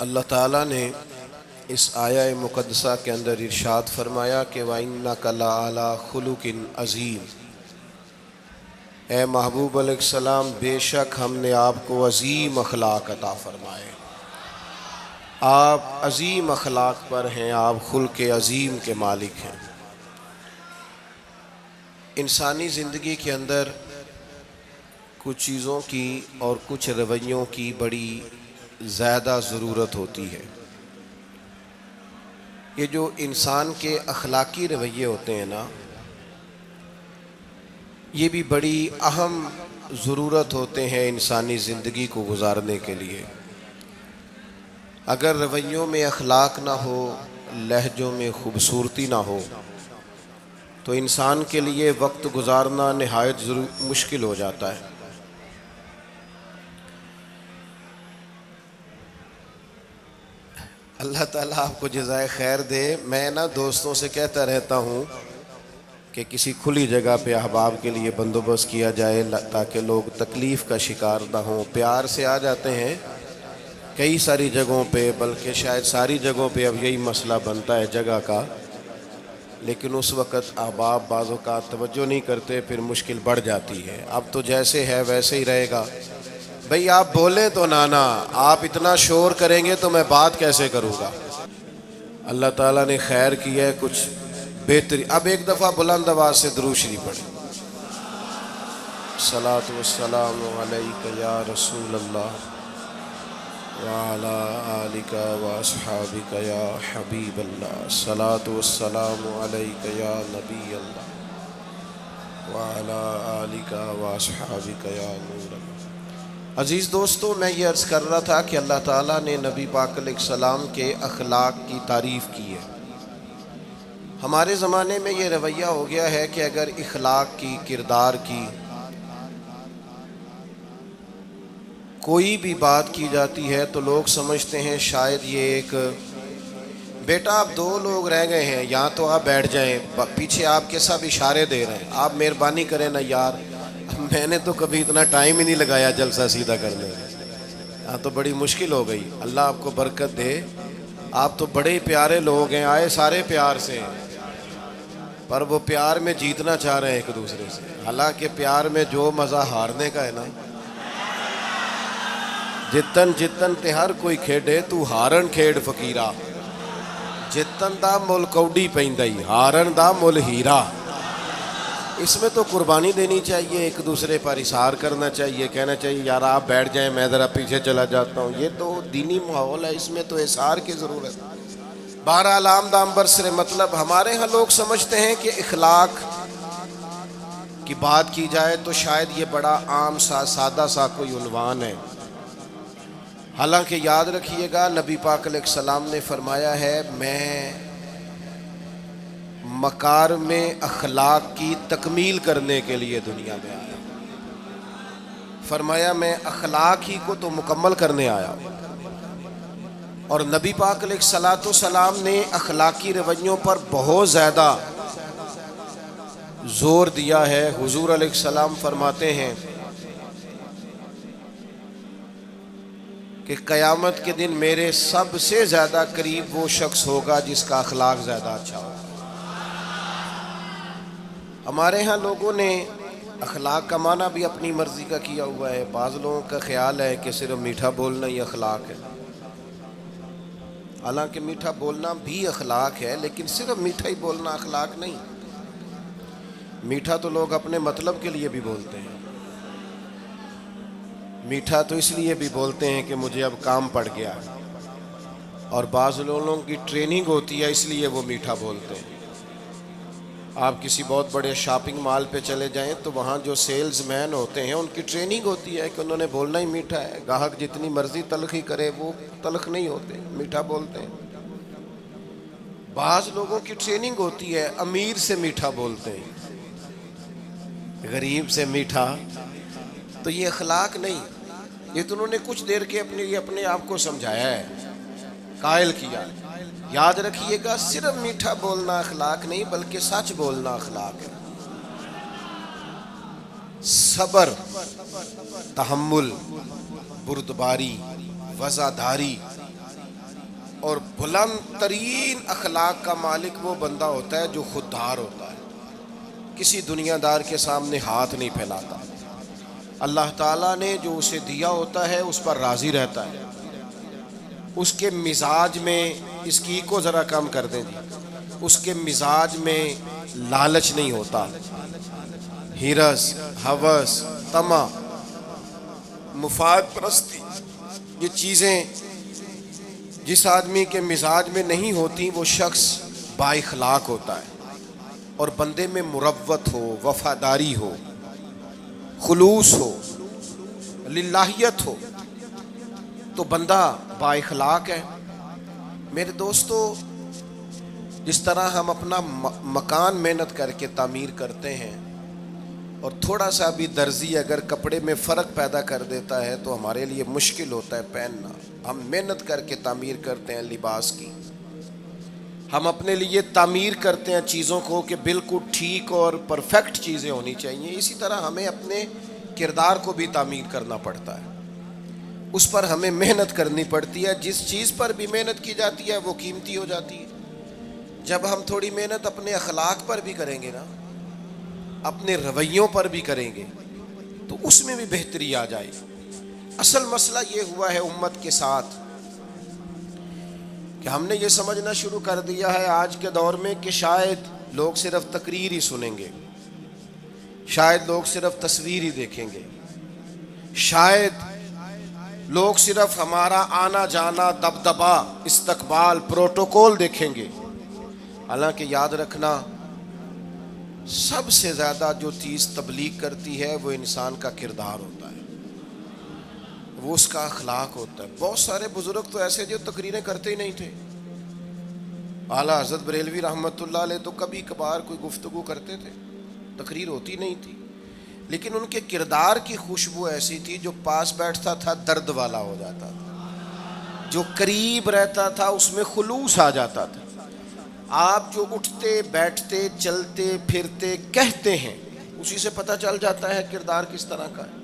اللہ تعالیٰ نے اس آیہ مقدسہ کے اندر ارشاد فرمایا کہ وَإِنَّكَ لَعَلَىٰ خُلُقٍ عَظِيمٍ، اے محبوب علیہ السلام بے شک ہم نے آپ کو عظیم اخلاق عطا فرمائے۔ آپ عظیم اخلاق پر ہیں، آپ خلق عظیم کے مالک ہیں۔ انسانی زندگی کے اندر کچھ چیزوں کی اور کچھ رویوں کی بڑی زیادہ ضرورت ہوتی ہے۔ یہ جو انسان کے اخلاقی رویے ہوتے ہیں نا، یہ بھی بڑی اہم ضرورت ہوتے ہیں انسانی زندگی کو گزارنے کے لیے۔ اگر رویوں میں اخلاق نہ ہو، لہجوں میں خوبصورتی نہ ہو، تو انسان کے لیے وقت گزارنا نہایت مشکل ہو جاتا ہے۔ اللہ تعالیٰ آپ کو جزائے خیر دے۔ میں دوستوں سے کہتا رہتا ہوں کہ کسی کھلی جگہ پہ احباب کے لیے بندوبست کیا جائے تاکہ لوگ تکلیف کا شکار نہ ہوں۔ پیار سے آ جاتے ہیں کئی ساری جگہوں پہ، بلکہ شاید ساری جگہوں پہ اب یہی مسئلہ بنتا ہے جگہ کا، لیکن اس وقت احباب بعض اوقات توجہ نہیں کرتے، پھر مشکل بڑھ جاتی ہے۔ اب تو جیسے ہے ویسے ہی رہے گا۔ بھئی آپ بولیں تو نانا، آپ اتنا شور کریں گے تو میں بات کیسے کروں گا؟ اللہ تعالیٰ نے خیر کیا ہے، کچھ بہتری۔ اب ایک دفعہ بلند آواز سے درود شریف پڑھیں۔ الصلاۃ والسلام علیک یا رسول اللہ وعلی آلک واصحابک یا حبیب اللہ، الصلاۃ والسلام علیک یا نبی اللہ وعلی آلک واصحابک یا نور اللہ۔ عزیز دوستو، میں یہ عرض کر رہا تھا کہ اللہ تعالیٰ نے نبی پاک علیہ السلام کے اخلاق کی تعریف کی ہے۔ ہمارے زمانے میں یہ رویہ ہو گیا ہے کہ اگر اخلاق کی، کردار کی کوئی بھی بات کی جاتی ہے تو لوگ سمجھتے ہیں شاید یہ ایک بیٹا آپ دو لوگ رہ گئے ہیں، یا تو آپ بیٹھ جائیں، پیچھے آپ کے سب اشارے دے رہے ہیں، آپ مہربانی کریں نا یار، میں نے تو کبھی اتنا ٹائم ہی نہیں لگایا جلسہ سیدھا کرنے میں، ہاں تو بڑی مشکل ہو گئی۔ اللہ آپ کو برکت دے، آپ تو بڑے پیارے لوگ ہیں، آئے سارے پیار سے ہیں، پر وہ پیار میں جیتنا چاہ رہے ہیں ایک دوسرے سے۔ حالانکہ پیار میں جو مزہ ہارنے کا ہے نا، جتن جتن تے ہر کوئی کھیڈے تو ہارن کھیڈ فقیرا، جتن دا مل کوڈی پیندائی ہارن دا مل ہیرا۔ اس میں تو قربانی دینی چاہیے، ایک دوسرے پر اظہار کرنا چاہیے، کہنا چاہیے یار آپ بیٹھ جائیں میں ذرا پیچھے چلا جاتا ہوں۔ یہ تو دینی ماحول ہے، اس میں تو اظہار کی ضرورت ہے۔ بہرحال آمدام برسر مطلب، ہمارے ہاں لوگ سمجھتے ہیں کہ اخلاق کی بات کی جائے تو شاید یہ بڑا عام سا سادہ سا کوئی عنوان ہے۔ حالانکہ یاد رکھیے گا نبی پاک علیہ السلام نے فرمایا ہے میں مکارم اخلاق کی تکمیل کرنے کے لیے دنیا میں آیا۔ فرمایا میں اخلاق ہی کو تو مکمل کرنے آیا۔ اور نبی پاک علیہ السلام نے اخلاقی رویوں پر بہت زیادہ زور دیا ہے۔ حضور علیہ السلام فرماتے ہیں کہ قیامت کے دن میرے سب سے زیادہ قریب وہ شخص ہوگا جس کا اخلاق زیادہ اچھا ہوگا۔ ہمارے ہاں لوگوں نے اخلاق کا معنی بھی اپنی مرضی کا کیا ہوا ہے۔ بعض لوگوں کا خیال ہے کہ صرف میٹھا بولنا ہی اخلاق ہے، حالانکہ میٹھا بولنا بھی اخلاق ہے، لیکن صرف میٹھا ہی بولنا اخلاق نہیں۔ میٹھا تو لوگ اپنے مطلب کے لیے بھی بولتے ہیں، میٹھا تو اس لیے بھی بولتے ہیں کہ مجھے اب کام پڑ گیا، اور بعض لوگوں کی ٹریننگ ہوتی ہے اس لیے وہ میٹھا بولتے ہیں۔ آپ کسی بہت بڑے شاپنگ مال پہ چلے جائیں تو وہاں جو سیلز مین ہوتے ہیں ان کی ٹریننگ ہوتی ہے کہ انہوں نے بولنا ہی میٹھا ہے، گاہک جتنی مرضی تلخی کرے وہ تلخ نہیں ہوتے، میٹھا بولتے ہیں۔ بعض لوگوں کی ٹریننگ ہوتی ہے امیر سے میٹھا بولتے ہیں، غریب سے میٹھا، تو یہ اخلاق نہیں، یہ تو انہوں نے کچھ دیر کے اپنے آپ کو سمجھایا ہے، قائل کیا۔ یاد رکھیے گا صرف میٹھا بولنا اخلاق نہیں بلکہ سچ بولنا اخلاق ہے۔ صبر، تحمل، بردباری، وفاداری، اور بلند ترین اخلاق کا مالک وہ بندہ ہوتا ہے جو خوددار ہوتا ہے، کسی دنیا دار کے سامنے ہاتھ نہیں پھیلاتا، اللہ تعالیٰ نے جو اسے دیا ہوتا ہے اس پر راضی رہتا ہے، اس کے مزاج میں، اس کی کو ذرا کم کر دیں جی، اس کے مزاج میں لالچ نہیں ہوتا، ہرس، ہوس، طمع، مفاد پرستی، یہ چیزیں جس آدمی کے مزاج میں نہیں ہوتی وہ شخص با اخلاق ہوتا ہے، اور بندے میں مروت ہو، وفاداری ہو، خلوص ہو، للہیت ہو تو بندہ با اخلاق ہے۔ میرے دوستو، جس طرح ہم اپنا مکان محنت کر کے تعمیر کرتے ہیں، اور تھوڑا سا بھی درزی اگر کپڑے میں فرق پیدا کر دیتا ہے تو ہمارے لیے مشکل ہوتا ہے پہننا، ہم محنت کر کے تعمیر کرتے ہیں لباس کی، ہم اپنے لیے تعمیر کرتے ہیں چیزوں کو کہ بالکل ٹھیک اور پرفیکٹ چیزیں ہونی چاہیے، اسی طرح ہمیں اپنے کردار کو بھی تعمیر کرنا پڑتا ہے، اس پر ہمیں محنت کرنی پڑتی ہے، جس چیز پر بھی محنت کی جاتی ہے وہ قیمتی ہو جاتی ہے۔ جب ہم تھوڑی محنت اپنے اخلاق پر بھی کریں گے نا، اپنے رویوں پر بھی کریں گے تو اس میں بھی بہتری آ جائے گی۔ اصل مسئلہ یہ ہوا ہے امت کے ساتھ کہ ہم نے یہ سمجھنا شروع کر دیا ہے آج کے دور میں کہ شاید لوگ صرف تقریر ہی سنیں گے، شاید لوگ صرف تصویر ہی دیکھیں گے، شاید لوگ صرف ہمارا آنا جانا، دبدبا، استقبال، پروٹوکول دیکھیں گے۔ حالانکہ یاد رکھنا، سب سے زیادہ جو چیز تبلیغ کرتی ہے وہ انسان کا کردار ہوتا ہے، وہ اس کا اخلاق ہوتا ہے۔ بہت سارے بزرگ تو ایسے جو تقریریں کرتے ہی نہیں تھے، اعلیٰ حضرت بریلوی رحمۃ اللہ علیہ تو کبھی کبھار کوئی گفتگو کرتے تھے، تقریر ہوتی نہیں تھی، لیکن ان کے کردار کی خوشبو ایسی تھی جو پاس بیٹھتا تھا درد والا ہو جاتا تھا، جو قریب رہتا تھا اس میں خلوص آ جاتا تھا۔ آپ جو اٹھتے بیٹھتے چلتے پھرتے کہتے ہیں اسی سے پتہ چل جاتا ہے کردار کس طرح کا ہے۔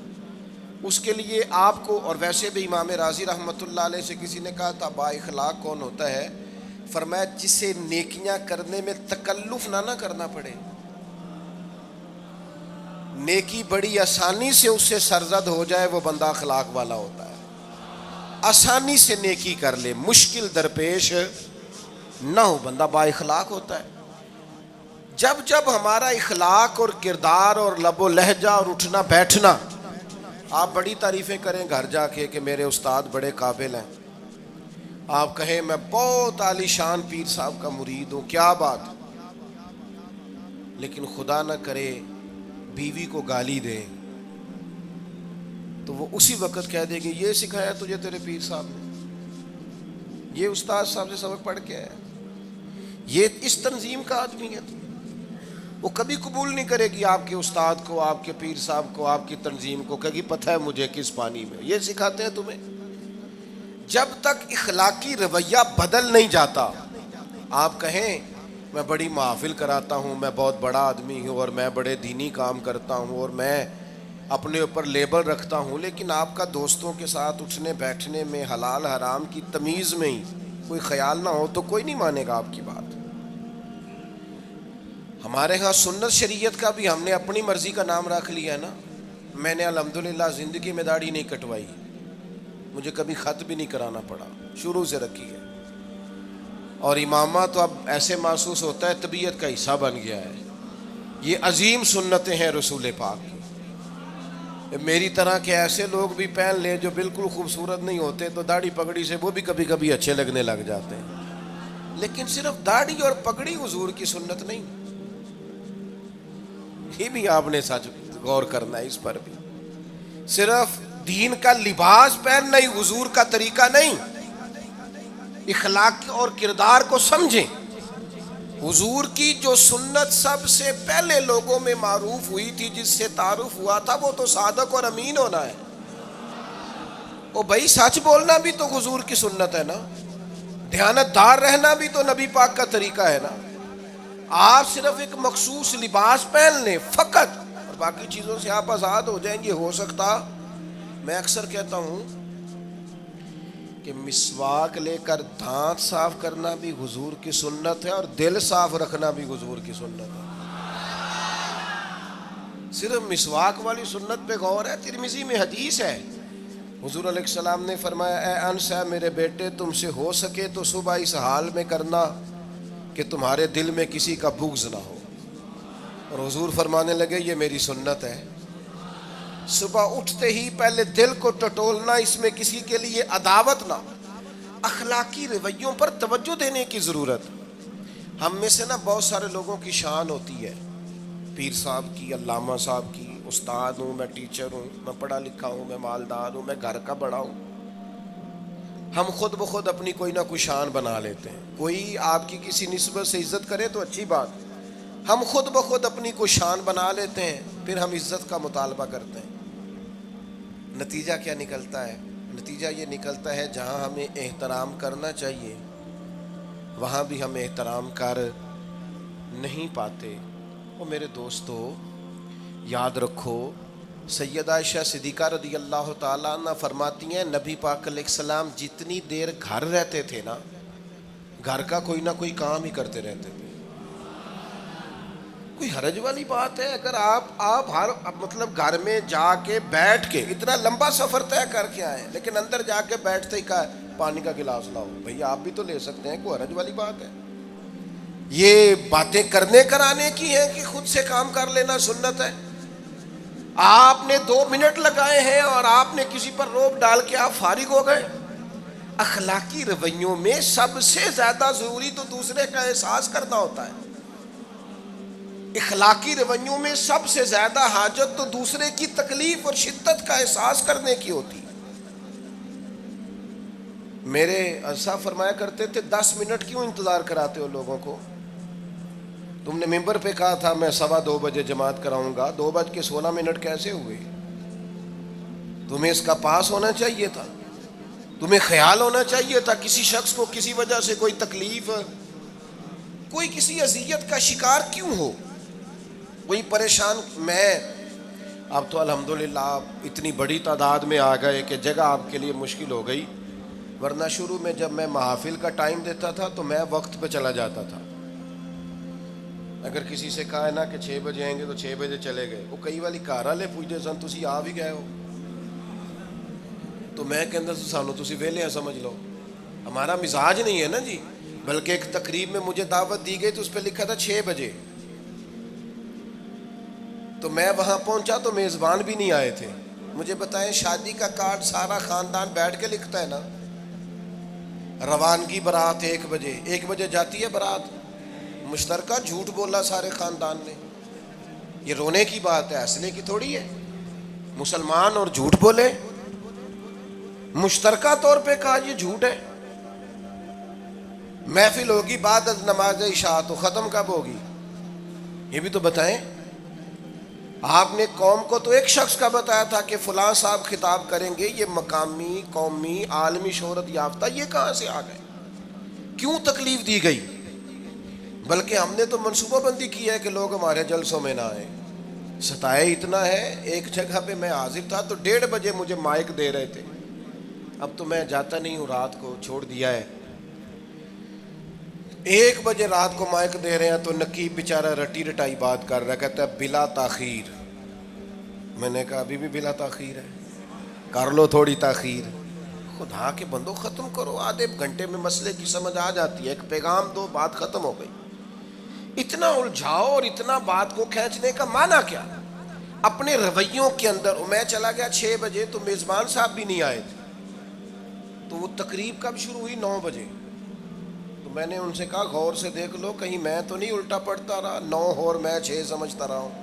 اس کے لیے آپ کو، اور ویسے بھی امام راضی رحمۃ اللہ علیہ سے کسی نے کہا تھا با اخلاق کون ہوتا ہے؟ فرمایا جسے نیکیاں کرنے میں تکلف نہ کرنا پڑے، نیکی بڑی آسانی سے اس سے سرزد ہو جائے، وہ بندہ اخلاق والا ہوتا ہے۔ آسانی سے نیکی کر لے، مشکل درپیش نہ ہو، بندہ با اخلاق ہوتا ہے۔ جب جب ہمارا اخلاق اور کردار اور لب و لہجہ اور اٹھنا بیٹھنا، آپ بڑی تعریفیں کریں گھر جا کے کہ میرے استاد بڑے قابل ہیں، آپ کہیں میں بہت عالی شان پیر صاحب کا مرید ہوں، کیا بات، لیکن خدا نہ کرے بیوی کو گالی دے تو وہ اسی وقت کہہ دے گی یہ سکھایا تجھے تیرے پیر صاحب نے، یہ استاد صاحب سے سبق پڑھ کے آیا، یہ اس تنظیم کا آدمی ہے۔ وہ کبھی قبول نہیں کرے گی آپ کے استاد کو، آپ کے پیر صاحب کو، آپ کی تنظیم کو، کہے گی پتہ ہے مجھے کس پانی میں یہ سکھاتے ہیں تمہیں۔ جب تک اخلاقی رویہ بدل نہیں جاتا، آپ کہیں میں بڑی محافل کراتا ہوں، میں بہت بڑا آدمی ہوں اور میں بڑے دینی کام کرتا ہوں اور میں اپنے اوپر لیبل رکھتا ہوں، لیکن آپ کا دوستوں کے ساتھ اٹھنے بیٹھنے میں حلال حرام کی تمیز میں ہی کوئی خیال نہ ہو تو کوئی نہیں مانے گا آپ کی بات۔ ہمارے ہاں سنت شریعت کا بھی ہم نے اپنی مرضی کا نام رکھ لیا ہے نا۔ میں نے الحمدللہ زندگی میں داڑھی نہیں کٹوائی، مجھے کبھی خط بھی نہیں کرانا پڑا، شروع سے رکھی ہے، اور امامہ تو اب ایسے محسوس ہوتا ہے طبیعت کا حصہ بن گیا ہے۔ یہ عظیم سنتیں ہیں رسول پاک کی۔ میری طرح کے ایسے لوگ بھی پہن لیں جو بالکل خوبصورت نہیں ہوتے تو داڑھی پگڑی سے وہ بھی کبھی کبھی اچھے لگنے لگ جاتے ہیں، لیکن صرف داڑھی اور پگڑی حضور کی سنت نہیں، یہ بھی آپ نے سچ غور کرنا ہے اس پر بھی۔ صرف دین کا لباس پہننا ہی حضور کا طریقہ نہیں، اخلاق اور کردار کو سمجھیں۔ حضور کی جو سنت سب سے پہلے لوگوں میں معروف ہوئی تھی، جس سے تعارف ہوا تھا، وہ تو صادق اور امین ہونا ہے۔ او بھائی سچ بولنا بھی تو حضور کی سنت ہے نا، دیانت دار رہنا بھی تو نبی پاک کا طریقہ ہے نا۔ آپ صرف ایک مخصوص لباس پہن لیں فقط اور باقی چیزوں سے آپ آزاد ہو جائیں گے۔ ہو سکتا، میں اکثر کہتا ہوں کہ مسواک لے کر دانت صاف کرنا بھی حضور کی سنت ہے اور دل صاف رکھنا بھی حضور کی سنت ہے. صرف مسواک والی سنت پہ غور ہے. ترمذی میں حدیث ہے, حضور علیہ السلام نے فرمایا اے انس ہے میرے بیٹے, تم سے ہو سکے تو صبح اس حال میں کرنا کہ تمہارے دل میں کسی کا بغض نہ ہو. اور حضور فرمانے لگے یہ میری سنت ہے. صبح اٹھتے ہی پہلے دل کو ٹٹولنا, اس میں کسی کے لیے عداوت نہ. اخلاقی رویوں پر توجہ دینے کی ضرورت. ہم میں سے نا بہت سارے لوگوں کی شان ہوتی ہے, پیر صاحب کی, علامہ صاحب کی, استاد ہوں, میں ٹیچر ہوں, میں پڑھا لکھا ہوں, میں مالدار ہوں, میں گھر کا بڑا ہوں. ہم خود بخود اپنی کوئی نہ کوئی شان بنا لیتے ہیں. کوئی آپ کی کسی نسبت سے عزت کرے تو اچھی بات, ہم خود بخود اپنی کوئی شان بنا لیتے ہیں, پھر ہم عزت کا مطالبہ کرتے ہیں. نتیجہ کیا نکلتا ہے؟ نتیجہ یہ نکلتا ہے جہاں ہمیں احترام کرنا چاہیے وہاں بھی ہم احترام کر نہیں پاتے. اور میرے دوستو یاد رکھو, سیدہ عائشہ صدیقہ رضی اللہ تعالیٰ عنہ فرماتی ہیں نبی پاک علیہ السلام جتنی دیر گھر رہتے تھے نا, گھر کا کوئی نہ کوئی کام ہی کرتے رہتے تھے. کوئی حرج والی بات ہے اگر آپ ہر مطلب گھر میں جا کے بیٹھ کے اتنا لمبا سفر طے کر کے آئے لیکن اندر جا کے بیٹھتے ہی کہا پانی کا گلاس لاؤ. بھئی آپ بھی تو لے سکتے ہیں, کوئی حرج والی بات ہے؟ یہ باتیں کرنے کرانے کی ہیں کہ خود سے کام کر لینا سنت ہے؟ آپ نے 2 منٹ لگائے ہیں اور آپ نے کسی پر روب ڈال کے آپ فارغ ہو گئے. اخلاقی رویوں میں سب سے زیادہ ضروری تو دوسرے کا احساس کرنا ہوتا ہے. اخلاقی رویوں میں سب سے زیادہ حاجت تو دوسرے کی تکلیف اور شدت کا احساس کرنے کی ہوتی ہے. میرے صاحب فرمایا کرتے تھے 10 منٹ کیوں انتظار کراتے ہو لوگوں کو؟ تم نے ممبر پہ کہا تھا میں 2:15 بجے جماعت کراؤں گا, 2:16 کیسے ہوئے؟ تمہیں اس کا پاس ہونا چاہیے تھا, تمہیں خیال ہونا چاہیے تھا کسی شخص کو کسی وجہ سے کوئی تکلیف, کوئی کسی اذیت کا شکار کیوں ہو, کوئی پریشان. میں اب تو الحمدللہ آپ اتنی بڑی تعداد میں آ گئے کہ جگہ آپ کے لیے مشکل ہو گئی, ورنہ شروع میں جب میں محافل کا ٹائم دیتا تھا تو میں وقت پہ چلا جاتا تھا. اگر کسی سے کہا ہے نا کہ 6 بجے آئیں گے تو 6 بجے چلے گئے. وہ کئی والی گھر والے پوچھتے سن تسی آ بھی گئے ہو, تو میں کہندا سانو تسی ویلے ہیں سمجھ لو. ہمارا مزاج نہیں ہے نا جی. بلکہ ایک تقریب میں مجھے دعوت دی گئی تو اس پہ لکھا تھا 6 بجے, تو میں وہاں پہنچا تو میزبان بھی نہیں آئے تھے. مجھے بتائیں شادی کا کارڈ سارا خاندان بیٹھ کے لکھتا ہے نا, روانگی برات 1 بجے, 1 بجے جاتی ہے برات, مشترکہ جھوٹ بولا سارے خاندان نے. یہ رونے کی بات ہے, ہنسنے کی تھوڑی ہے. مسلمان اور جھوٹ بولے, مشترکہ طور پہ کہا یہ جھوٹ ہے. محفل ہوگی بعد از نماز عشاء, تو ختم کب ہوگی یہ بھی تو بتائیں. آپ نے قوم کو تو ایک شخص کا بتایا تھا کہ فلاں صاحب خطاب کریں گے, یہ مقامی, قومی, عالمی شہرت یافتہ, یہ کہاں سے آ گئے؟ کیوں تکلیف دی گئی؟ بلکہ ہم نے تو منصوبہ بندی کی ہے کہ لوگ ہمارے جلسوں میں نہ آئیں. ستائے اتنا ہے, ایک جگہ پہ میں حاضر تھا تو 1:30 بجے مجھے مائک دے رہے تھے. اب تو میں جاتا نہیں ہوں, رات کو چھوڑ دیا ہے. 1 بجے رات کو مائک دے رہے ہیں تو نقیب بیچارہ رٹی رٹائی بات کر رہا ہے, کہتا ہے بلا تاخیر. میں نے کہا ابھی بھی بلا تاخیر ہے, کر لو تھوڑی تاخیر. خدا کے بندو ختم کرو, آدھے گھنٹے میں مسئلے کی سمجھ آ جاتی ہے, ایک پیغام دو, بات ختم ہو گئی. اتنا الجھاؤ اور اتنا بات کو کھینچنے کا معنی کیا؟ اپنے رویوں کے اندر. میں چلا گیا 6 بجے تو میزبان صاحب بھی نہیں آئے تھے, تو وہ تقریب کب شروع ہوئی؟ 9 بجے. تو میں نے ان سے کہا غور سے دیکھ لو کہیں میں تو نہیں الٹا پڑتا رہا, 9 اور میں 6 سمجھتا رہا ہوں.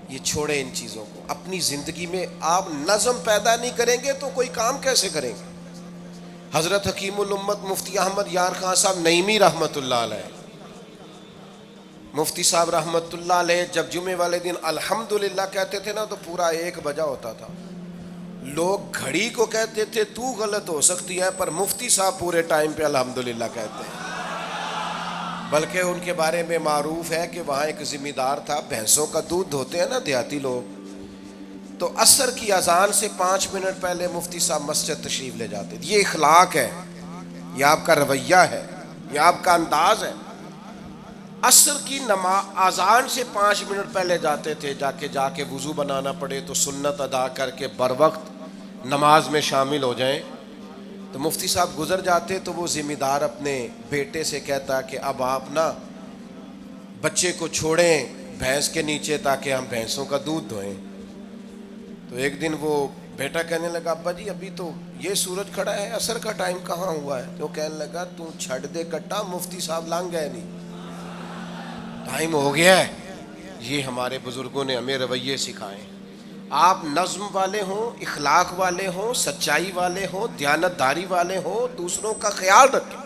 یہ چھوڑے ان چیزوں کو. اپنی زندگی میں آپ نظم پیدا نہیں کریں گے تو کوئی کام کیسے کریں گے؟ حضرت حکیم الامت مفتی احمد یار خان صاحب نعیمی رحمۃ اللہ علیہ, مفتی صاحب رحمۃ اللہ علیہ, جب جمعے والے دن الحمدللہ کہتے تھے نا تو پورا 1 بجا ہوتا تھا. لوگ گھڑی کو کہتے تھے تو غلط ہو سکتی ہے, پر مفتی صاحب پورے ٹائم پہ الحمدللہ کہتے ہیں. بلکہ ان کے بارے میں معروف ہے کہ وہاں ایک ذمہ دار تھا, بھینسوں کا دودھ دھوتے ہیں نا دیہاتی لوگ, تو عصر کی اذان سے 5 منٹ پہلے مفتی صاحب مسجد تشریف لے جاتے تھے. یہ اخلاق ہے, یہ آپ کا رویہ ہے, یہ آپ کا انداز ہے. عصر کی اذان سے 5 منٹ پہلے جاتے تھے, جا کے وضو بنانا پڑے تو سنت ادا کر کے بر وقت نماز میں شامل ہو جائیں. تو مفتی صاحب گزر جاتے تو وہ ذمہ دار اپنے بیٹے سے کہتا کہ اب آپ نا بچے کو چھوڑیں بھینس کے نیچے تاکہ ہم بھینسوں کا دودھ دھوئیں. تو ایک دن وہ بیٹا کہنے لگا ابا جی ابھی تو یہ سورج کھڑا ہے, عصر کا ٹائم کہاں ہوا ہے؟ تو کہنے لگا تو چھڑ دے کٹا, مفتی صاحب لانگ گئے نہیں, ٹائم ہو گیا ہے. یہ ہمارے بزرگوں نے ہمیں رویے سکھائے. آپ نظم والے ہوں, اخلاق والے ہوں, سچائی والے ہوں, دیانت داری والے ہوں, دوسروں کا خیال رکھیں,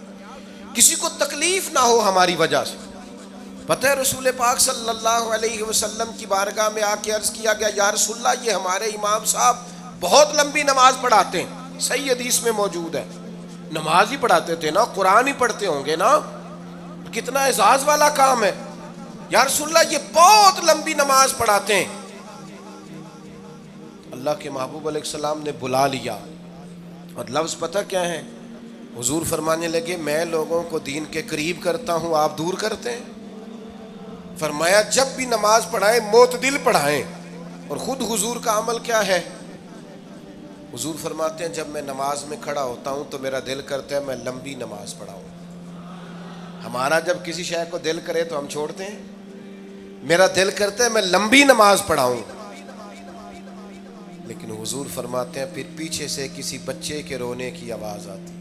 کسی کو تکلیف نہ ہو ہماری وجہ سے. پتہ ہے رسول پاک صلی اللہ علیہ وسلم کی بارگاہ میں آ کے عرض کیا گیا یا رسول اللہ یہ ہمارے امام صاحب بہت لمبی نماز پڑھاتے ہیں. صحیح حدیث میں موجود ہے, نماز ہی پڑھاتے تھے نا, قرآن ہی پڑھتے ہوں گے نا, کتنا اعزاز والا کام ہے. یا رسول اللہ یہ بہت لمبی نماز پڑھاتے ہیں. اللہ کے محبوب علیہ السلام نے بلا لیا, اور لفظ پتہ کیا ہے؟ حضور فرمانے لگے میں لوگوں کو دین کے قریب کرتا ہوں, آپ دور کرتے ہیں. فرمایا جب بھی نماز پڑھائیں معتدل پڑھائیں. اور خود حضور کا عمل کیا ہے؟ حضور فرماتے ہیں جب میں نماز میں کھڑا ہوتا ہوں تو میرا دل کرتا ہے میں لمبی نماز پڑھاؤں. ہمارا جب کسی شے کو دل کرے تو ہم چھوڑتے ہیں, میرا دل کرتا ہے میں لمبی نماز پڑھاؤں. لیکن حضور فرماتے ہیں پھر پیچھے سے کسی بچے کے رونے کی آواز آتی,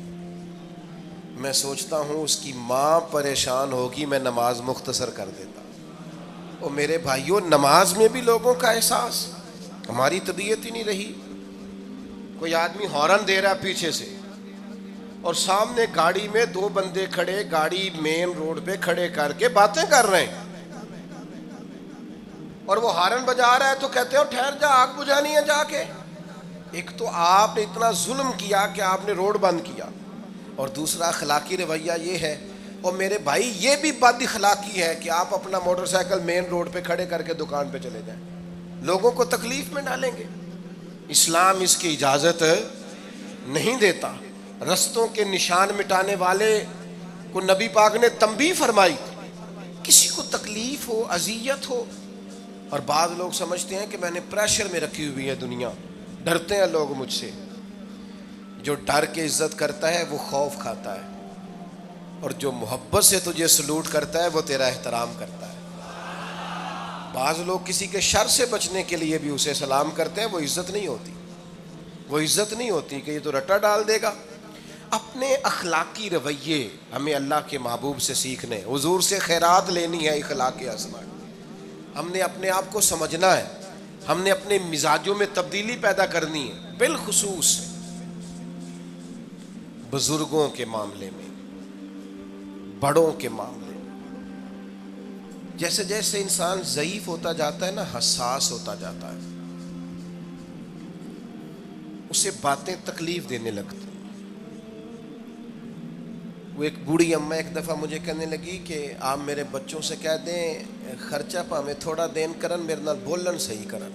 میں سوچتا ہوں اس کی ماں پریشان ہوگی, میں نماز مختصر کر دیتا. اور میرے بھائیوں نماز میں بھی لوگوں کا احساس, ہماری طبیعت ہی نہیں رہی. کوئی آدمی ہارن دے رہا ہے پیچھے سے, اور سامنے گاڑی میں 2 بندے کھڑے, گاڑی مین روڈ پہ کھڑے کر کے باتیں کر رہے ہیں, اور وہ ہارن بجا رہا ہے تو کہتے ہو ٹھہر جا, آگ بجھانی ہے جا کے. ایک تو آپ نے اتنا ظلم کیا کہ آپ نے روڈ بند کیا, اور دوسرا اخلاقی رویہ یہ ہے. اور میرے بھائی یہ بھی بد اخلاقی ہے کہ آپ اپنا موٹر سائیکل مین روڈ پہ کھڑے کر کے دکان پہ چلے جائیں, لوگوں کو تکلیف میں ڈالیں گے. اسلام اس کی اجازت نہیں دیتا. رستوں کے نشان مٹانے والے کو نبی پاک نے تنبیہ فرمائی, کسی کو تکلیف ہو, اذیت ہو. اور بعض لوگ سمجھتے ہیں کہ میں نے پریشر میں رکھی ہوئی ہے دنیا, ڈرتے ہیں لوگ مجھ سے. جو ڈر کے عزت کرتا ہے وہ خوف کھاتا ہے, اور جو محبت سے تجھے سلوٹ کرتا ہے وہ تیرا احترام کرتا ہے. بعض لوگ کسی کے شر سے بچنے کے لیے بھی اسے سلام کرتے ہیں, وہ عزت نہیں ہوتی, وہ عزت نہیں ہوتی کہ یہ تو رٹا ڈال دے گا. اپنے اخلاقی رویے ہمیں اللہ کے محبوب سے سیکھنے, حضور سے خیرات لینی ہے, اخلاق حسنہ. ہم نے اپنے آپ کو سمجھنا ہے, ہم نے اپنے مزاجوں میں تبدیلی پیدا کرنی ہے, بالخصوص بزرگوں کے معاملے میں, بڑوں کے معاملے میں. جیسے جیسے انسان ضعیف ہوتا جاتا ہے نا, حساس ہوتا جاتا ہے, اسے باتیں تکلیف دینے لگتی. وہ ایک بوڑھی اماں ایک دفعہ مجھے کہنے لگی کہ آپ میرے بچوں سے کہہ دیں خرچہ پامیں تھوڑا دین کرن, میرے نال بولن صحیح کرن.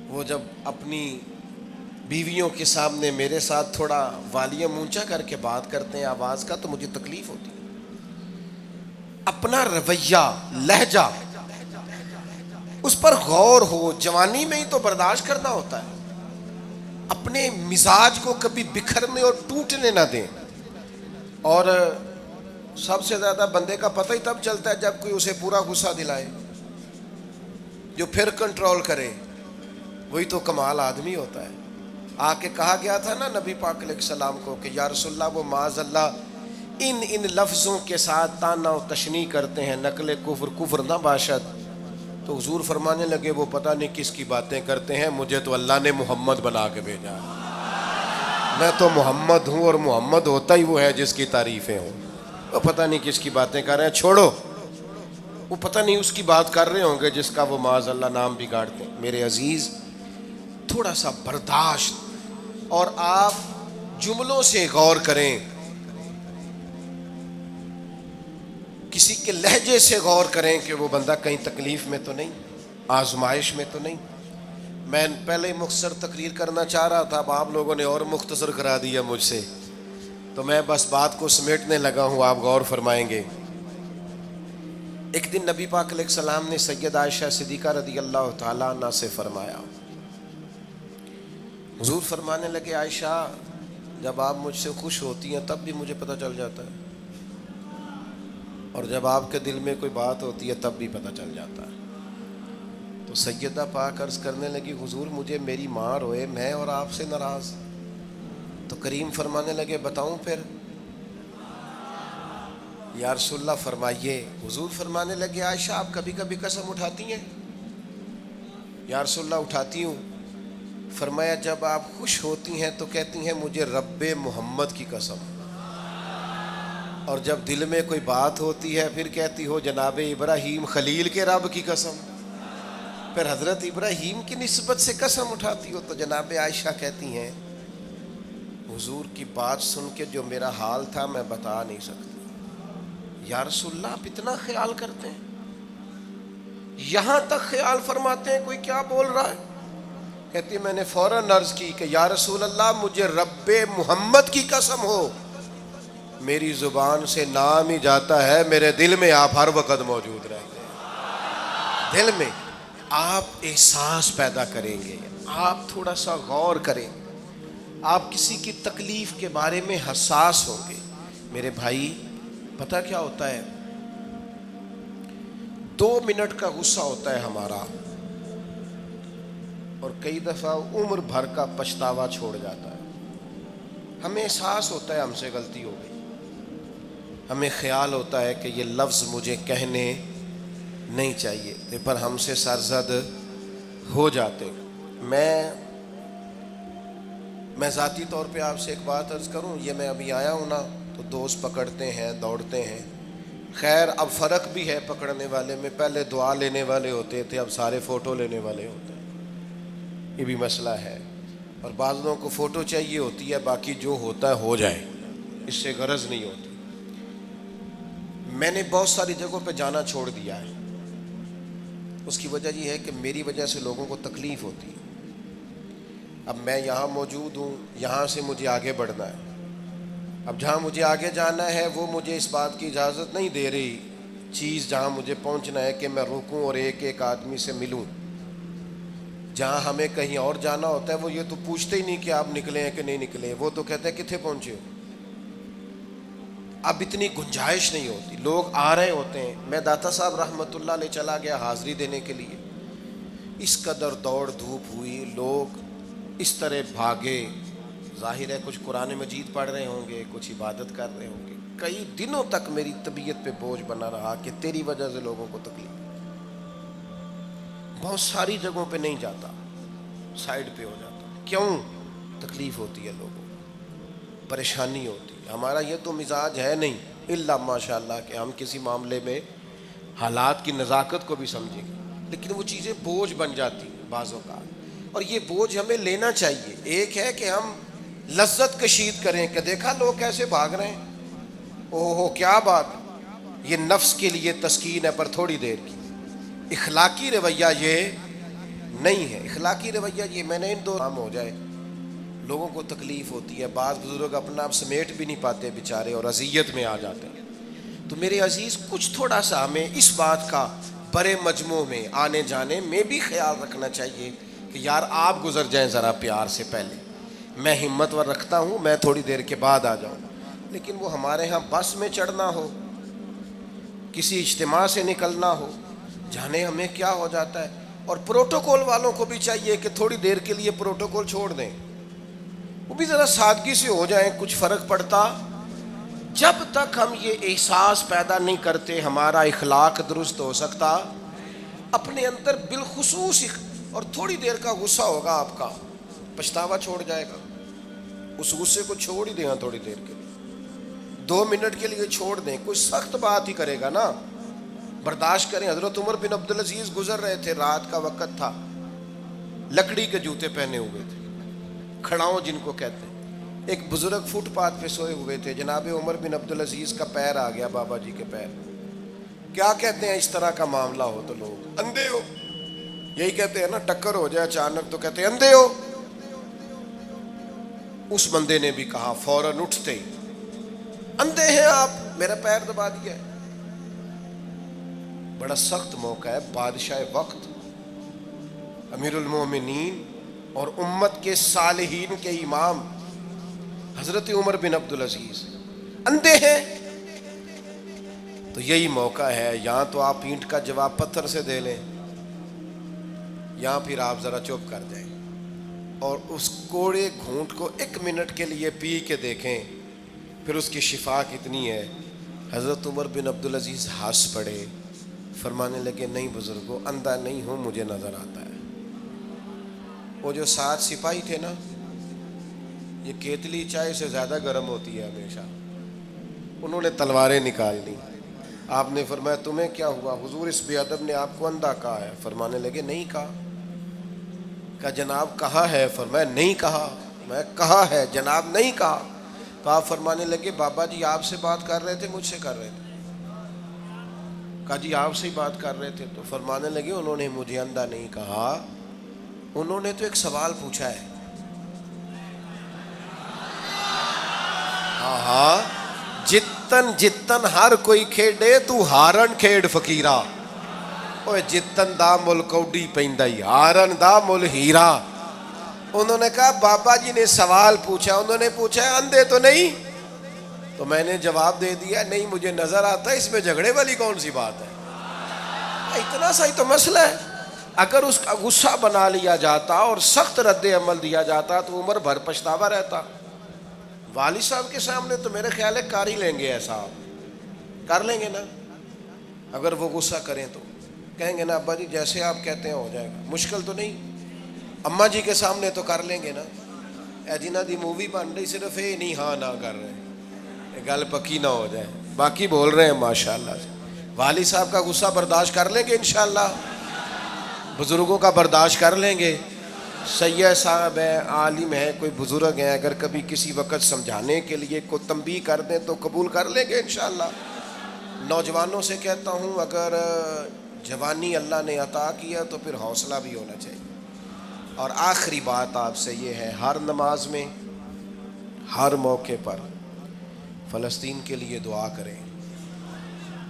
وہ جب اپنی بیویوں کے سامنے میرے ساتھ تھوڑا والیوم اونچا کر کے بات کرتے ہیں آواز کا, تو مجھے تکلیف ہوتی ہے. اپنا رویہ, لہجہ, اس پر غور ہو. جوانی میں ہی تو برداشت کرنا ہوتا ہے. اپنے مزاج کو کبھی بکھرنے اور ٹوٹنے نہ دیں. اور سب سے زیادہ بندے کا پتہ ہی تب چلتا ہے جب کوئی اسے پورا غصہ دلائے, جو پھر کنٹرول کرے, وہی تو کمال آدمی ہوتا ہے. آ کے کہا گیا تھا نا نبی پاک علیہ السلام کو کہ یا رسول اللہ وہ معاذ اللہ ان لفظوں کے ساتھ تانا و تشنیع کرتے ہیں, نقل کفر نہ باشد. تو حضور فرمانے لگے وہ پتہ نہیں کس کی باتیں کرتے ہیں, مجھے تو اللہ نے محمد بنا کے بھیجا, میں تو محمد ہوں, اور محمد ہوتا ہی وہ ہے جس کی تعریفیں ہوں. وہ پتہ نہیں کس کی باتیں کر رہے ہیں, چھوڑو. وہ پتہ نہیں اس کی بات کر رہے ہوں گے جس کا وہ معاذ اللہ نام بگاڑتے ہیں. میرے عزیز تھوڑا سا برداشت, اور آپ جملوں سے غور کریں, کسی کے لہجے سے غور کریں کہ وہ بندہ کہیں تکلیف میں تو نہیں, آزمائش میں تو نہیں. میں پہلے مختصر تقریر کرنا چاہ رہا تھا، اب آپ لوگوں نے اور مختصر کرا دیا مجھ سے، تو میں بس بات کو سمیٹنے لگا ہوں، آپ غور فرمائیں گے۔ ایک دن نبی پاک علیہ السلام نے سید عائشہ صدیقہ رضی اللہ تعالیٰ عنہ سے فرمایا، حضور فرمانے لگے عائشہ جب آپ مجھ سے خوش ہوتی ہیں تب بھی مجھے پتہ چل جاتا ہے، اور جب آپ کے دل میں کوئی بات ہوتی ہے تب بھی پتہ چل جاتا ہے۔ تو سیدہ پاک عرض کرنے لگی حضور مجھے میری ماں روئے میں اور آپ سے ناراض، تو کریم فرمانے لگے بتاؤں پھر؟ یا رسول اللہ فرمائیے۔ حضور فرمانے لگے عائشہ آپ کبھی کبھی قسم اٹھاتی ہیں؟ یا رسول اللہ اٹھاتی ہوں۔ فرمایا جب آپ خوش ہوتی ہیں تو کہتی ہیں مجھے رب محمد کی قسم، اور جب دل میں کوئی بات ہوتی ہے پھر کہتی ہو جناب ابراہیم خلیل کے رب کی قسم، پھر حضرت ابراہیم کی نسبت سے قسم اٹھاتی ہو۔ تو جناب عائشہ کہتی ہیں حضور کی بات سن کے جو میرا حال تھا میں بتا نہیں سکتی۔ یا رسول اللہ آپ اتنا خیال کرتے ہیں، یہاں تک خیال فرماتے ہیں کوئی کیا بول رہا ہے؟ کہتی میں نے فوراً عرض کی کہ یا رسول اللہ مجھے رب محمد کی قسم ہو، میری زبان سے نام ہی جاتا ہے، میرے دل میں آپ ہر وقت موجود رہتے ہیں۔ دل میں آپ احساس پیدا کریں گے، آپ تھوڑا سا غور کریں، آپ کسی کی تکلیف کے بارے میں حساس ہوں گے۔ میرے بھائی پتہ کیا ہوتا ہے، 2 منٹ کا غصہ ہوتا ہے ہمارا، اور کئی دفعہ عمر بھر کا پچھتاوا چھوڑ جاتا ہے۔ ہمیں احساس ہوتا ہے ہم سے غلطی ہو گئی، ہمیں خیال ہوتا ہے کہ یہ لفظ مجھے کہنے نہیں چاہیے تھے، پر ہم سے سرزد ہو جاتے۔ میں ذاتی طور پہ آپ سے ایک بات عرض کروں، یہ میں ابھی آیا ہوں نا تو دوست پکڑتے ہیں دوڑتے ہیں، خیر اب فرق بھی ہے پکڑنے والے میں، پہلے دعا لینے والے ہوتے تھے اب سارے فوٹو لینے والے ہوتے ہیں، یہ بھی مسئلہ ہے۔ اور بعض لوگوں کو فوٹو چاہیے ہوتی ہے، باقی جو ہوتا ہے ہو جائے، اس سے غرض نہیں ہوتی۔ میں نے بہت ساری جگہوں پہ جانا چھوڑ دیا ہے، اس کی وجہ یہ ہے کہ میری وجہ سے لوگوں کو تکلیف ہوتی ہے۔ اب میں یہاں موجود ہوں، یہاں سے مجھے آگے بڑھنا ہے، اب جہاں مجھے آگے جانا ہے وہ مجھے اس بات کی اجازت نہیں دے رہی چیز جہاں مجھے پہنچنا ہے کہ میں رکوں اور ایک ایک آدمی سے ملوں۔ جہاں ہمیں کہیں اور جانا ہوتا ہے وہ یہ تو پوچھتے ہی نہیں کہ آپ نکلے ہیں کہ نہیں نکلے، وہ تو کہتے ہیں کتنے پہنچے ہو۔ اب اتنی گنجائش نہیں ہوتی، لوگ آ رہے ہوتے ہیں۔ میں داتا صاحب رحمۃ اللہ علیہ چلا گیا حاضری دینے کے لیے، اس قدر دوڑ دھوپ ہوئی، لوگ اس طرح بھاگے، ظاہر ہے کچھ قرآن مجید پڑھ رہے ہوں گے، کچھ عبادت کر رہے ہوں گے۔ کئی دنوں تک میری طبیعت پہ بوجھ بنا رہا کہ تیری وجہ سے لوگوں کو تکلیف۔ بہت ساری جگہوں پہ نہیں جاتا، سائڈ پہ ہو جاتا۔ کیوں؟ تکلیف ہوتی ہے لوگوں کو، پریشانی ہوتی ہے۔ ہمارا یہ تو مزاج ہے نہیں الا ماشاء اللہ کہ ہم کسی معاملے میں حالات کی نزاکت کو بھی سمجھیں گے، لیکن وہ چیزیں بوجھ بن جاتی ہیں بعض اوقات، اور یہ بوجھ ہمیں لینا چاہیے۔ ایک ہے کہ ہم لذت کشید کریں کہ دیکھا لوگ کیسے بھاگ رہے ہیں، اوہ کیا بات، یہ نفس کے لیے تسکین ہے پر تھوڑی دیر کی۔ اخلاقی رویہ یہ نہیں ہے، اخلاقی رویہ یہ میں نے ان دو کام ہو جائے، لوگوں کو تکلیف ہوتی ہے، بعض بزرگ اپنا آپ سمیٹ بھی نہیں پاتے بیچارے اور اذیت میں آ جاتے ہیں۔ تو میرے عزیز کچھ تھوڑا سا ہمیں اس بات کا بڑے مجموع میں آنے جانے میں بھی خیال رکھنا چاہیے کہ یار آپ گزر جائیں ذرا پیار سے، پہلے میں ہمت ور رکھتا ہوں، میں تھوڑی دیر کے بعد آ جاؤں۔ لیکن وہ ہمارے ہاں بس میں چڑھنا ہو، کسی اجتماع سے نکلنا ہو، جانے ہمیں کیا ہو جاتا ہے۔ اور پروٹوکول والوں کو بھی چاہیے کہ تھوڑی دیر کے لیے پروٹوکول چھوڑ دیں، وہ بھی ذرا سادگی سے ہو جائیں، کچھ فرق پڑتا۔ جب تک ہم یہ احساس پیدا نہیں کرتے ہمارا اخلاق درست ہو سکتا، اپنے اندر بالخصوص اور تھوڑی دیر کا غصہ ہوگا آپ کا، پچھتاوا چھوڑ جائے گا، اس غصے کو چھوڑ ہی دینا تھوڑی دیر کے لیے، 2 منٹ کے لیے چھوڑ دیں، کوئی سخت بات ہی کرے گا نا برداشت کریں۔ حضرت عمر بن عبدالعزیز گزر رہے تھے، رات کا وقت تھا، لکڑی کے جوتے پہنے ہوئے تھے، کھڑاؤں جن کو کہتے ہیں۔ ایک بزرگ فٹ پاتھ پہ سوئے ہوئے تھے، جناب عمر بن عبدالعزیز کا پیر آ گیا بابا جی کے پیر۔ کیا کہتے ہیں اس طرح کا معاملہ ہو تو لوگ اندھے ہو یہی کہتے ہیں نا، ٹکر ہو جائے اچانک تو کہتے ہیں اندھے ہو. اس بندے نے بھی کہا فوراً اٹھتے ہی، اندھے ہیں آپ، میرا پیر دبا دیا ہے. بڑا سخت موقع ہے. بادشاہ وقت، امیر المومنین اور امت کے صالحین کے امام حضرت عمر بن عبدالعزیز اندھے ہیں. تو یہی موقع ہے، یہاں تو آپ اینٹ کا جواب پتھر سے دے لیں، یہاں پھر آپ ذرا چپ کر جائیں اور اس کوڑے گھونٹ کو 1 منٹ کے لیے پی کے دیکھیں، پھر اس کی شفا کتنی ہے. حضرت عمر بن عبدالعزیز ہنس پڑے، فرمانے لگے نہیں بزرگو، اندھا نہیں ہوں، مجھے نظر آتا ہے. وہ جو 7 سپاہی تھے نا، یہ کیتلی چائے سے زیادہ گرم ہوتی ہے ہمیشہ، انہوں نے تلواریں نکال لی. آپ نے فرمایا تمہیں کیا ہوا؟ حضور اس بے ادب نے آپ کو اندھا کہا ہے. فرمانے لگے نہیں کہا. کہا جناب کہا ہے. فرمایا نہیں کہا. میں کہا ہے جناب نہیں کہا. تو آپ فرمانے لگے بابا جی آپ سے بات کر رہے تھے مجھ سے کر رہے تھے؟ کہا جی آپ سے ہی بات کر رہے تھے. تو فرمانے لگے انہوں نے مجھے اندھا نہیں کہا، انہوں نے تو ایک سوال پوچھا ہے. ہاں جتن جتن ہر کوئی کھیڈے تو ہارن کھیڈ فقیرا، اوے جتن دا مل کوڈی پیندا ہی ہارن دا مل ہیرا. انہوں نے کہا بابا جی نے سوال پوچھا، انہوں نے پوچھا ہے اندھے تو نہیں؟ تو میں نے جواب دے دیا نہیں مجھے نظر آتا ہے، اس میں جھگڑے والی کون سی بات ہے؟ اتنا سا ہی تو مسئلہ ہے. اگر اس کا غصہ بنا لیا جاتا اور سخت رد عمل دیا جاتا تو عمر بھر پچھتاوا رہتا. والد صاحب کے سامنے تو میرے خیال ہے کر ہی لیں گے، ایسا کر لیں گے نا. اگر وہ غصہ کریں تو کہیں گے نا ابا جی جیسے آپ کہتے ہیں ہو جائے گا، مشکل تو نہیں. اماں جی کے سامنے تو کر لیں گے نا. اے جنہ دی مووی بن رہی صرف یہ نہیں ہاں نہ کر رہے ہیں، گل پکی نہ ہو جائے، باقی بول رہے ہیں ماشاءاللہ سے. والد صاحب کا غصہ برداشت کر لیں گے انشاءاللہ، بزرگوں کا برداشت کر لیں گے. سید صاحب ہیں، عالم ہیں، کوئی بزرگ ہیں، اگر کبھی کسی وقت سمجھانے کے لیے کوئی تنبیہ کر دیں تو قبول کر لیں گے انشاءاللہ. نوجوانوں سے کہتا ہوں اگر جوانی اللہ نے عطا کیا تو پھر حوصلہ بھی ہونا چاہیے. اور آخری بات آپ سے یہ ہے، ہر نماز میں ہر موقع پر فلسطین کے لیے دعا کریں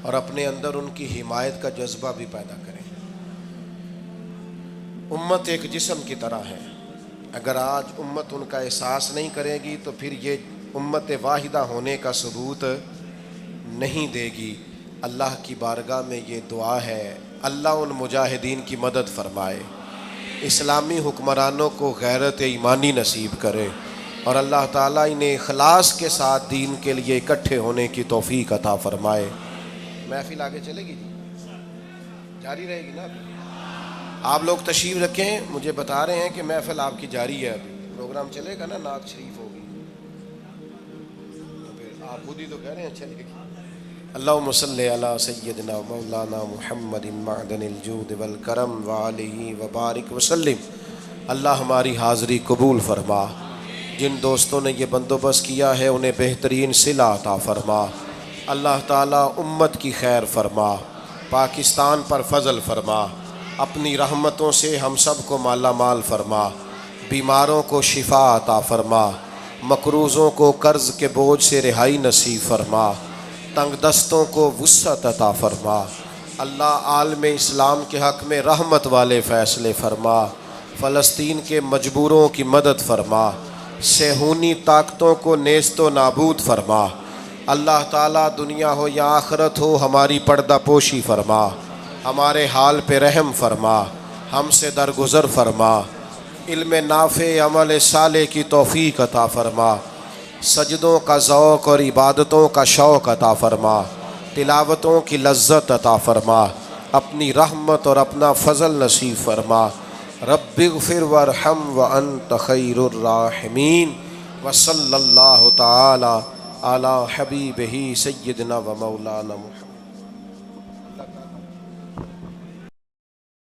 اور اپنے اندر ان کی حمایت کا جذبہ بھی پیدا کریں. امت ایک جسم کی طرح ہے، اگر آج امت ان کا احساس نہیں کرے گی تو پھر یہ امت واحدہ ہونے کا ثبوت نہیں دے گی. اللہ کی بارگاہ میں یہ دعا ہے، اللہ ان مجاہدین کی مدد فرمائے، اسلامی حکمرانوں کو غیرت ایمانی نصیب کرے، اور اللہ تعالیٰ انہیں اخلاص کے ساتھ دین کے لیے اکٹھے ہونے کی توفیق عطا فرمائے. محفل آگے چلے گی جی، جاری رہے گی نا؟ آپ لوگ تشریف رکھیں، مجھے بتا رہے ہیں کہ محفل آپ کی جاری ہے، ابھی پروگرام چلے گا نا، نعت شریف ہوگی تو پھر آپ خود ہی تو کہہ رہے ہیں چلے گی. اللہم صلی علی سیدنا مولانا محمد معدن الجود والکرم وآلہ وبارک وسلم. اللہ ہماری حاضری قبول فرما. جن دوستوں نے یہ بندوبست کیا ہے انہیں بہترین صلہ عطا فرما. اللہ تعالیٰ امت کی خیر فرما، پاکستان پر فضل فرما، اپنی رحمتوں سے ہم سب کو مالا مال فرما، بیماروں کو شفا عطا فرما، مقروضوں کو قرض کے بوجھ سے رہائی نصیب فرما، تنگ دستوں کو وسعت عطا فرما. اللہ عالم اسلام کے حق میں رحمت والے فیصلے فرما، فلسطین کے مجبوروں کی مدد فرما، صہیونی طاقتوں کو نیست و نابود فرما. اللہ تعالیٰ دنیا ہو یا آخرت ہو ہماری پردہ پوشی فرما، ہمارے حال پہ رحم فرما، ہم سے درگزر فرما، علم نافع عمل صالح کی توفیق عطا فرما، سجدوں کا ذوق اور عبادتوں کا شوق عطا فرما، تلاوتوں کی لذت عطا فرما، اپنی رحمت اور اپنا فضل نصیب فرما. رب اغفر وارحم وانت خیر الراحمین. وصلی اللہ تعالی علی حبیبہ سیدنا و مولانا محمد.